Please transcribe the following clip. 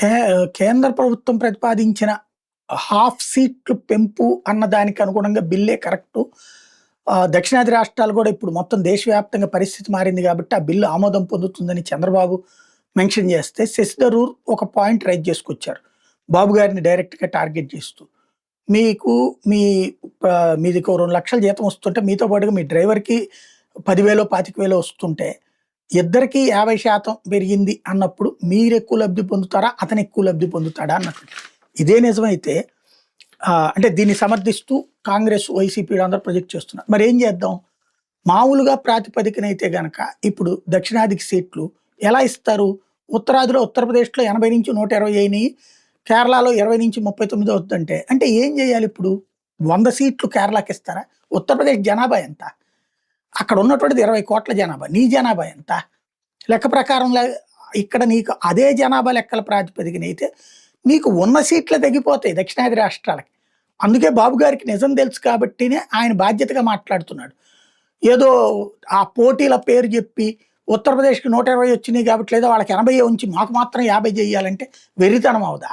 కే కేంద్ర ప్రభుత్వం ప్రతిపాదించిన హాఫ్ సీట్లు పెంపు అన్న దానికి అనుగుణంగా బిల్లే కరెక్టు. దక్షిణాది రాష్ట్రాలు కూడా ఇప్పుడు మొత్తం దేశవ్యాప్తంగా పరిస్థితి మారింది కాబట్టి ఆ బిల్లు ఆమోదం పొందుతుందని చంద్రబాబు మెన్షన్ చేస్తే, శశి థరూర్ ఒక పాయింట్ రైజ్ చేసుకొచ్చారు. బాబు గారిని డైరెక్ట్‌గా టార్గెట్ చేస్తూ. మీకు మీ మీదికో 2,00,000 జీతం వస్తుంటే మీతో పాటుగా మీ డ్రైవర్‌కి 10,000 25,000 వస్తుంటే ఇద్దరికీ 50% పెరిగింది అన్నప్పుడు మీరెక్కువ లబ్ధి పొందుతారా? అతను ఎక్కువ లబ్ధి పొందుతాడా అన్నట్టు. ఇదే నిజమైతే అంటే దీన్ని సమర్థిస్తూ కాంగ్రెస్, వైసీపీ అందరూ ప్రొజెక్ట్ చేస్తున్నారు. మరేం చేద్దాం? మామూలుగా ప్రాతిపదికనైతే గనక ఇప్పుడు దక్షిణాదికి సీట్లు ఎలా ఇస్తారు? ఉత్తరాదిలో ఉత్తరప్రదేశ్‌లో 80-120 అయినియి. కేరళలో 20-39 అవుద్దంటే, అంటే ఏం చేయాలి ఇప్పుడు? 100 సీట్లు కేరళకిస్తారా? ఉత్తరప్రదేశ్ జనాభా ఎంత? అక్కడ ఉన్నటువంటిది 20 కోట్ల జనాభా. నీ జనాభా ఎంత? లెక్క ప్రకారం ఇక్కడ నీకు అదే జనాభా లెక్కల ప్రాతిపదికనైతే నీకు ఉన్న సీట్లే తగ్గిపోతాయి దక్షిణాది రాష్ట్రాలకి. అందుకే బాబు గారికి నిజం తెలుసు కాబట్టినే ఆయన బాధ్యతగా మాట్లాడుతున్నాడు. ఏదో ఆ పోటీల పేరు చెప్పి ఉత్తరప్రదేశ్‌కి 120 వచ్చినాయి కాబట్టి లేదా వాళ్ళకి 80 ఉంచి మాకు మాత్రం 50 చేయాలంటే వెర్రితనం అవుదా?